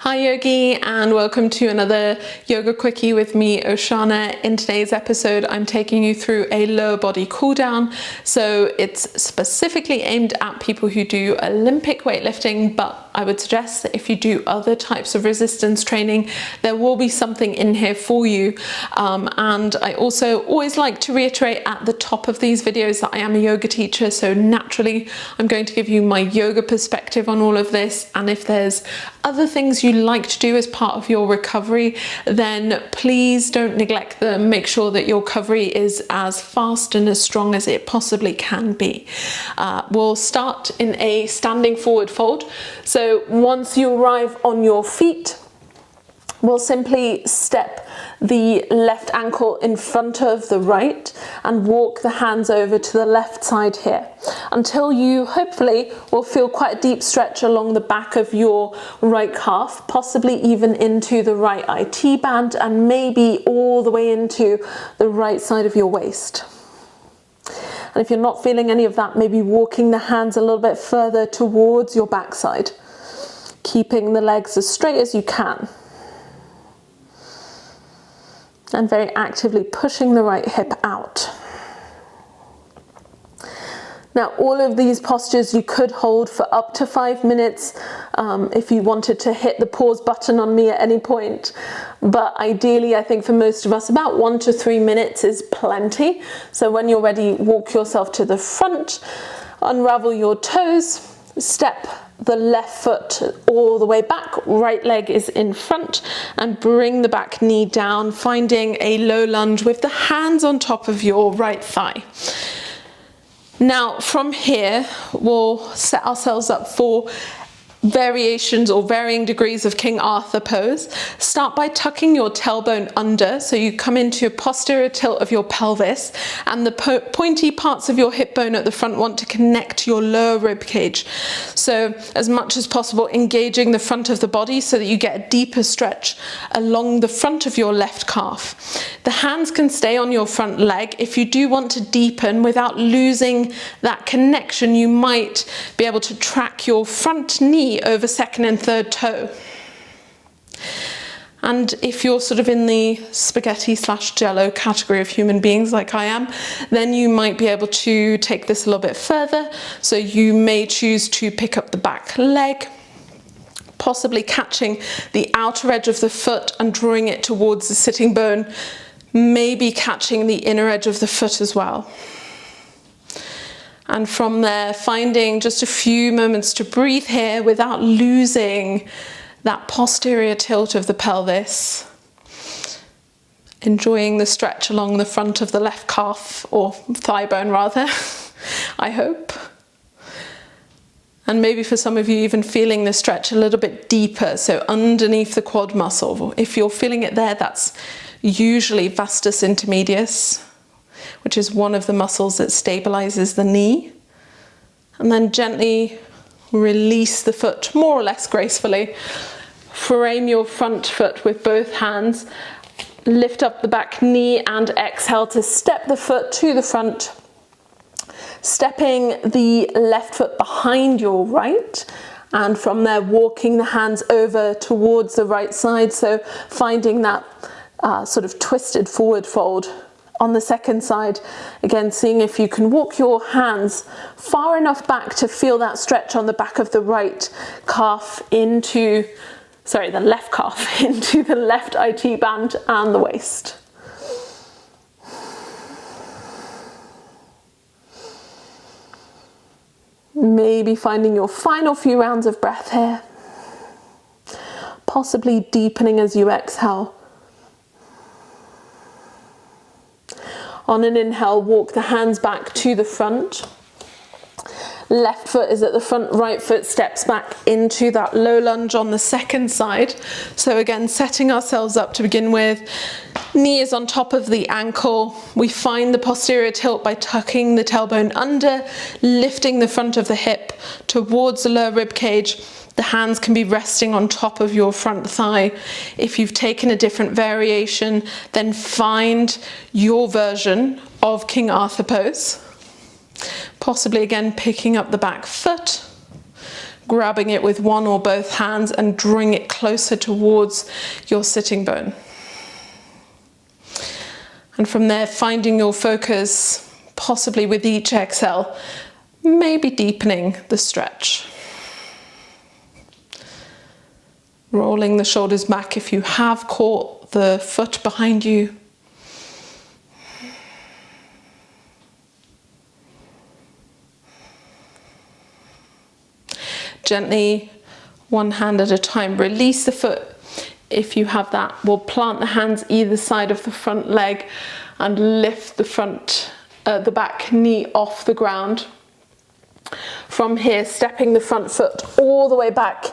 Hi Yogi, and welcome to another Yoga Quickie with me, Oceana. In today's episode, I'm taking you through a lower body cool down. So it's specifically aimed at people who do Olympic weightlifting, but I would suggest that if you do other types of resistance training, there will be something in here for you. And I also always like to reiterate at the top of these videos that I am a yoga teacher, so naturally I'm going to give you my yoga perspective on all of this, and if there's other things you like to do as part of your recovery, then please don't neglect them. Make sure that your recovery is as fast and as strong as it possibly can be. We'll start in a standing forward fold. So once you arrive on your feet, we'll simply step the left ankle in front of the right and walk the hands over to the left side here until you hopefully will feel quite a deep stretch along the back of your right calf, possibly even into the right IT band and maybe all the way into the right side of your waist. And if you're not feeling any of that, maybe walking the hands a little bit further towards your backside, keeping the legs as straight as you can, and very actively pushing the right hip out. Now, all of these postures you could hold for up to 5 minutes if you wanted to hit the pause button on me at any point. But ideally, I think for most of us, about 1 to 3 minutes is plenty. So when you're ready, walk yourself to the front, unravel your toes, step the left foot all the way back, right leg is in front, and bring the back knee down, finding a low lunge with the hands on top of your right thigh. Now from here, we'll set ourselves up for variations or varying degrees of King Arthur pose. Start by tucking your tailbone under, so you come into a posterior tilt of your pelvis, and the pointy parts of your hip bone at the front want to connect to your lower rib cage. So as much as possible, engaging the front of the body so that you get a deeper stretch along the front of your left calf. The hands can stay on your front leg. If you do want to deepen without losing that connection, you might be able to track your front knee over second and third toe. And if you're sort of in the spaghetti / jello category of human beings like I am, then you might be able to take this a little bit further. So you may choose to pick up the back leg, possibly catching the outer edge of the foot and drawing it towards the sitting bone, maybe catching the inner edge of the foot as well. And from there, finding just a few moments to breathe here without losing that posterior tilt of the pelvis. Enjoying the stretch along the front of the left calf, or thigh bone rather, I hope. And maybe for some of you, even feeling the stretch a little bit deeper, so underneath the quad muscle. If you're feeling it there, that's usually vastus intermedius, which is one of the muscles that stabilizes the knee. And then gently release the foot more or less gracefully. Frame your front foot with both hands. Lift up the back knee and exhale to step the foot to the front. Stepping the left foot behind your right. And from there, walking the hands over towards the right side. So finding that sort of twisted forward fold. On the second side, again, seeing if you can walk your hands far enough back to feel that stretch on the back of the right calf into, sorry, the left calf into the left IT band and the waist. Maybe finding your final few rounds of breath here, possibly deepening as you exhale. On an inhale, walk the hands back to the front. Left foot is at the front, right foot steps back into that low lunge on the second side. So again, setting ourselves up to begin with. Knee is on top of the ankle. We find the posterior tilt by tucking the tailbone under, lifting the front of the hip towards the lower rib cage. The hands can be resting on top of your front thigh. If you've taken a different variation, then find your version of King Arthur pose. Possibly again picking up the back foot, grabbing it with one or both hands and drawing it closer towards your sitting bone. And from there, finding your focus, possibly with each exhale, maybe deepening the stretch. Rolling the shoulders back if you have caught the foot behind you. Gently, one hand at a time, release the foot if you have that. We'll plant the hands either side of the front leg and lift the back knee off the ground. From here, stepping the front foot all the way back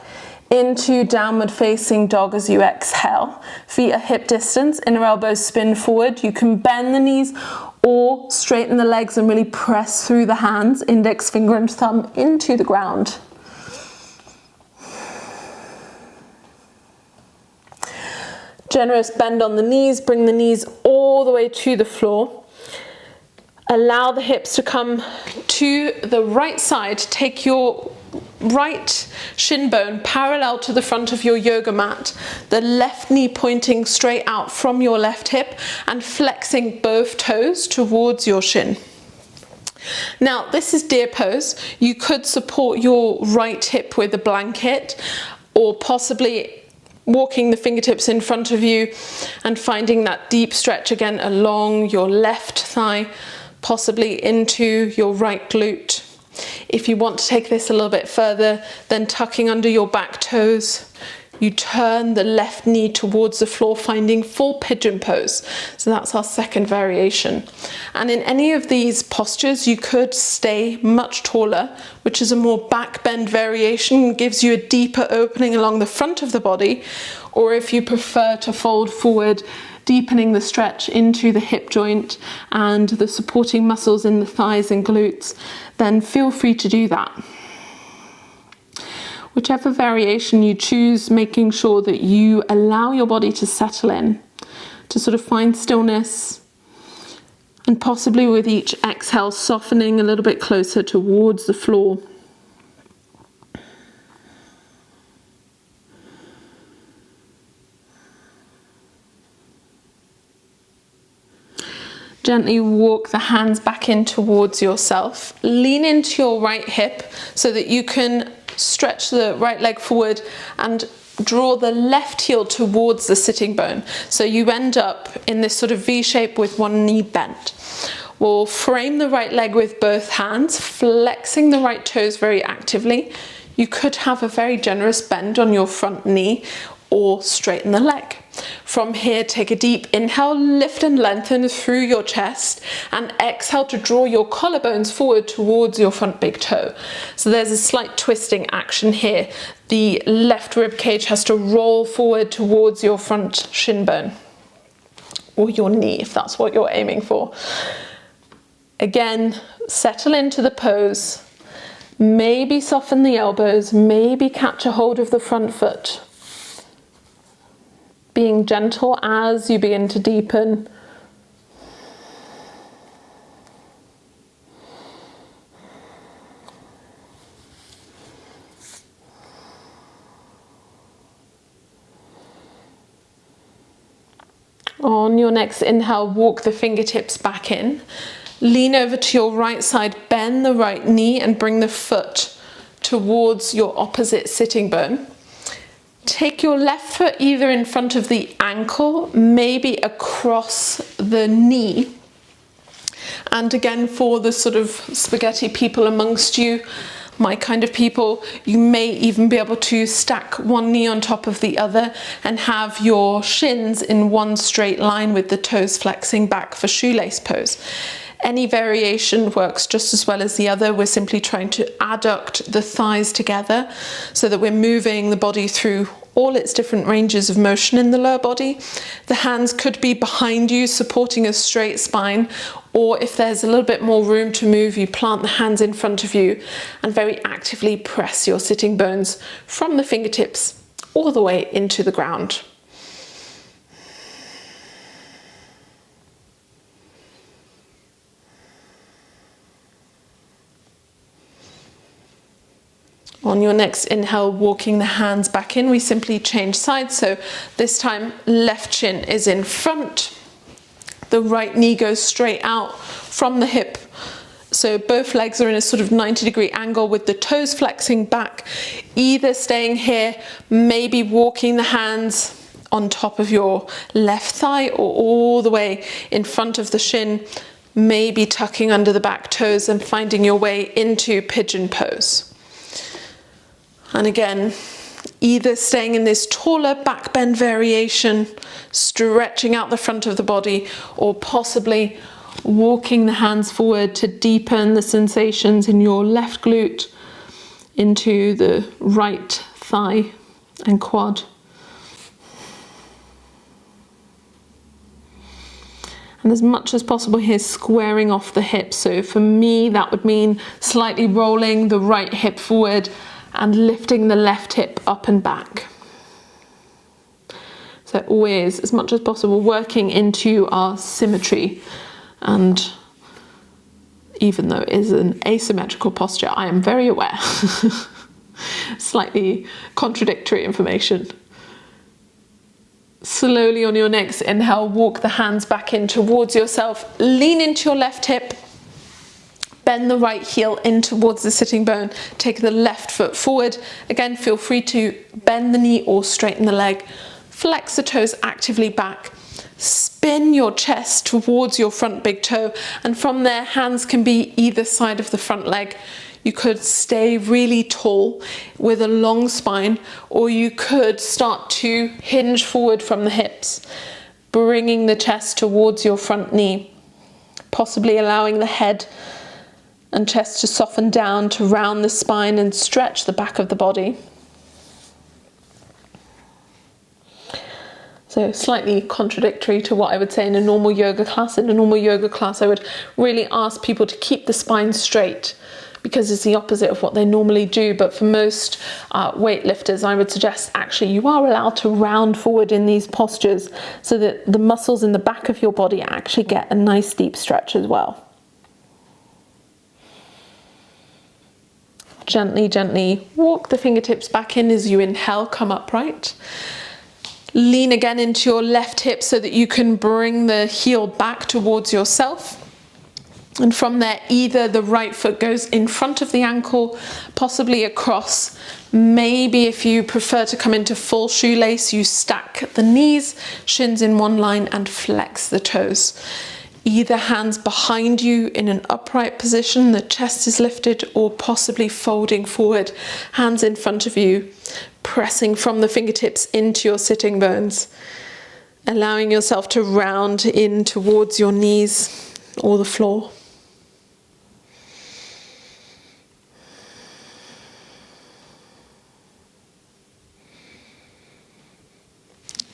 into downward facing dog as you exhale. Feet are hip distance, inner elbows spin forward. You can bend the knees or straighten the legs and really press through the hands, index finger and thumb into the ground. Generous bend on the knees, bring the knees all the way to the floor. Allow the hips to come to the right side. Take your right shin bone parallel to the front of your yoga mat, the left knee pointing straight out from your left hip and flexing both toes towards your shin. Now, this is deer pose. You could support your right hip with a blanket or possibly walking the fingertips in front of you and finding that deep stretch again along your left thigh, possibly into your right glute. If you want to take this a little bit further, then tucking under your back toes, you turn the left knee towards the floor, finding full pigeon pose. So that's our second variation. And in any of these postures, you could stay much taller, which is a more back bend variation, gives you a deeper opening along the front of the body. Or if you prefer to fold forward, deepening the stretch into the hip joint and the supporting muscles in the thighs and glutes, then feel free to do that. Whichever variation you choose, making sure that you allow your body to settle in, to sort of find stillness, and possibly with each exhale, softening a little bit closer towards the floor. Gently walk the hands back in towards yourself. Lean into your right hip so that you can stretch the right leg forward and draw the left heel towards the sitting bone. So you end up in this sort of V shape with one knee bent. We'll frame the right leg with both hands, flexing the right toes very actively. You could have a very generous bend on your front knee or straighten the leg. From here, take a deep inhale, lift and lengthen through your chest, and exhale to draw your collarbones forward towards your front big toe. So there's a slight twisting action here. The left rib cage has to roll forward towards your front shin bone, or your knee if that's what you're aiming for. Again, settle into the pose. Maybe soften the elbows, maybe catch a hold of the front foot. Being gentle as you begin to deepen. On your next inhale, walk the fingertips back in. Lean over to your right side, bend the right knee and bring the foot towards your opposite sitting bone. Take your left foot either in front of the ankle, maybe across the knee. And again, for the sort of spaghetti people amongst you, my kind of people, you may even be able to stack one knee on top of the other and have your shins in one straight line with the toes flexing back for shoelace pose. Any variation works just as well as the other. We're simply trying to adduct the thighs together so that we're moving the body through all its different ranges of motion in the lower body. The hands could be behind you, supporting a straight spine, or if there's a little bit more room to move, you plant the hands in front of you and very actively press your sitting bones from the fingertips all the way into the ground. On your next inhale, walking the hands back in, we simply change sides. So this time, left shin is in front. The right knee goes straight out from the hip. So both legs are in a sort of 90-degree angle with the toes flexing back, either staying here, maybe walking the hands on top of your left thigh or all the way in front of the shin, maybe tucking under the back toes and finding your way into pigeon pose. And again, either staying in this taller back bend variation, stretching out the front of the body, or possibly walking the hands forward to deepen the sensations in your left glute into the right thigh and quad. And as much as possible here, squaring off the hips. So for me, that would mean slightly rolling the right hip forward and lifting the left hip up and back. So always, as much as possible, working into our symmetry. And even though it is an asymmetrical posture, I am very aware. Slightly contradictory information. Slowly on your next inhale, walk the hands back in towards yourself. Lean into your left hip. Bend the right heel in towards the sitting bone. Take the left foot forward. Again, feel free to bend the knee or straighten the leg. Flex the toes actively back. Spin your chest towards your front big toe. And from there, hands can be either side of the front leg. You could stay really tall with a long spine, or you could start to hinge forward from the hips, bringing the chest towards your front knee, possibly allowing the head and chest to soften down to round the spine and stretch the back of the body. So slightly contradictory to what I would say in a normal yoga class. In a normal yoga class, I would really ask people to keep the spine straight, because it's the opposite of what they normally do. But for most weightlifters, I would suggest actually you are allowed to round forward in these postures so that the muscles in the back of your body actually get a nice deep stretch as well. Gently, gently walk the fingertips back in as you inhale, come upright. Lean again into your left hip so that you can bring the heel back towards yourself. And from there, either the right foot goes in front of the ankle, possibly across. Maybe if you prefer to come into full shoelace, you stack the knees, shins in one line, and flex the toes. Either hands behind you in an upright position, the chest is lifted, or possibly folding forward, hands in front of you, pressing from the fingertips into your sitting bones, allowing yourself to round in towards your knees or the floor.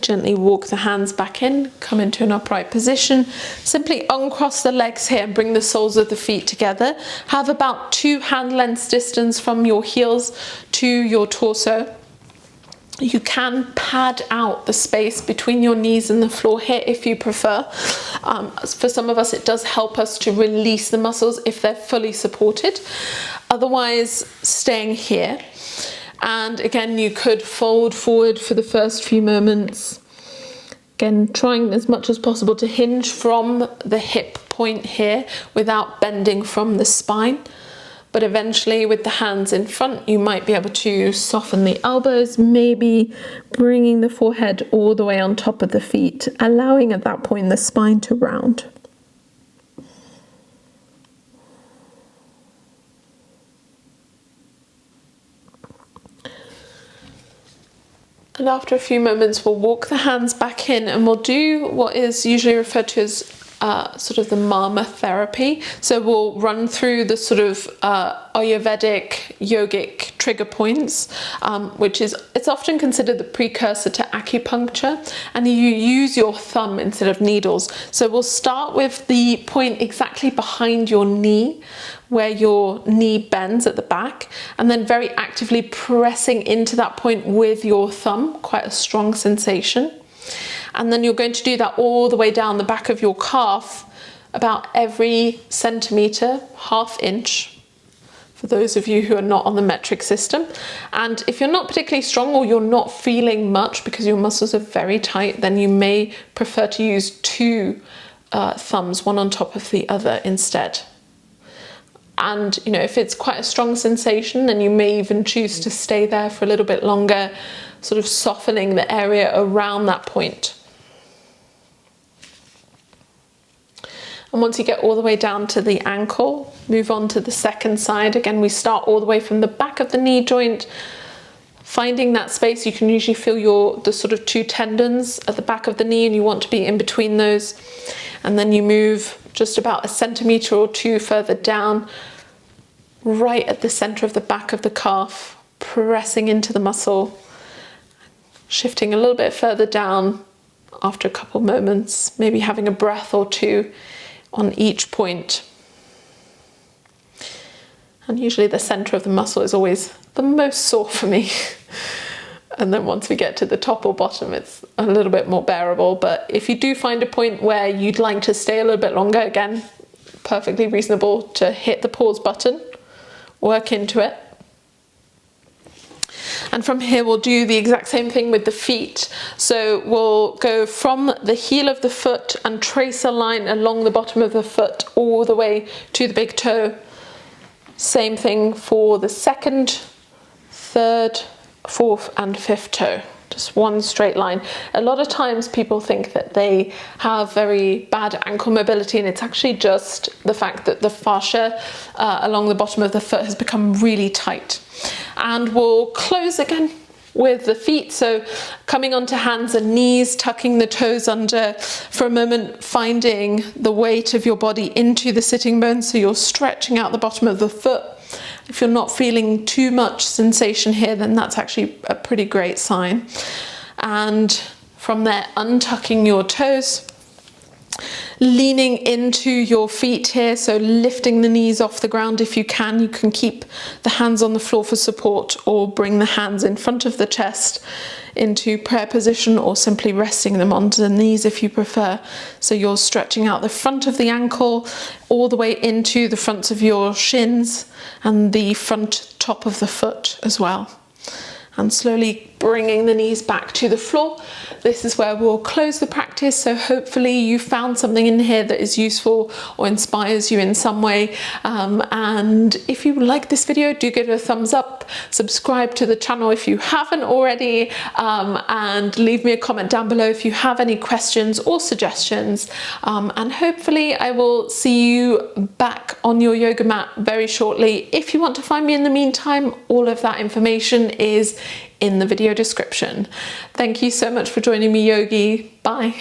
Gently walk the hands back in, come into an upright position. Simply uncross the legs here and bring the soles of the feet together. Have about 2 hand lengths distance from your heels to your torso. You can pad out the space between your knees and the floor here if you prefer. For some of us, it does help us to release the muscles if they're fully supported. Otherwise, staying here. And again, you could fold forward for the first few moments. Again, trying as much as possible to hinge from the hip point here without bending from the spine. But eventually, with the hands in front, you might be able to soften the elbows, maybe bringing the forehead all the way on top of the feet, allowing at that point the spine to round. And after a few moments, we'll walk the hands back in and we'll do what is usually referred to as sort of the mama therapy. So we'll run through the sort of Ayurvedic yogic trigger points, which is, it's often considered the precursor to acupuncture, and you use your thumb instead of needles. So we'll start with the point exactly behind your knee, where your knee bends at the back, and then very actively pressing into that point with your thumb, quite a strong sensation. And then you're going to do that all the way down the back of your calf, about every centimetre, ½ inch, for for those of you who are not on the metric system. And if you're not particularly strong or you're not feeling much because your muscles are very tight, then you may prefer to use 2 thumbs, one on top of the other instead. And you know, if it's quite a strong sensation, then you may even choose to stay there for a little bit longer, sort of softening the area around that point. And once you get all the way down to the ankle, move on to the second side. Again, we start all the way from the back of the knee joint, finding that space. You can usually feel the sort of 2 tendons at the back of the knee, and you want to be in between those. And then you move just about 1 centimeter or 2 further down, right at the center of the back of the calf, pressing into the muscle, shifting a little bit further down after a couple moments, maybe having a breath or 2 on each point. And usually the center of the muscle is always the most sore for me. And then once we get to the top or bottom, it's a little bit more bearable. But if you do find a point where you'd like to stay a little bit longer, again, perfectly reasonable to hit the pause button, work into it. And from here, we'll do the exact same thing with the feet. So we'll go from the heel of the foot and trace a line along the bottom of the foot all the way to the big toe. Same thing for the 2nd, 3rd, 4th and 5th toe. Just one straight line. A lot of times people think that they have very bad ankle mobility, and it's actually just the fact that the fascia along the bottom of the foot has become really tight. And we'll close again with the feet. So coming onto hands and knees, tucking the toes under for a moment, finding the weight of your body into the sitting bones. So you're stretching out the bottom of the foot. If you're not feeling too much sensation here, then that's actually a pretty great sign. And from there, untucking your toes, leaning into your feet here, so lifting the knees off the ground if you can. You can keep the hands on the floor for support, or bring the hands in front of the chest into prayer position, or simply resting them onto the knees if you prefer. So you're stretching out the front of the ankle all the way into the fronts of your shins and the front top of the foot as well. And slowly bringing the knees back to the floor. This is where we'll close the practice. So hopefully you found something in here that is useful or inspires you in some way. And if you like this video, do give it a thumbs up, subscribe to the channel if you haven't already, and leave me a comment down below if you have any questions or suggestions. And hopefully I will see you back on your yoga mat very shortly. If you want to find me in the meantime, all of that information is in the video description. Thank you so much for joining me, Yogi. Bye.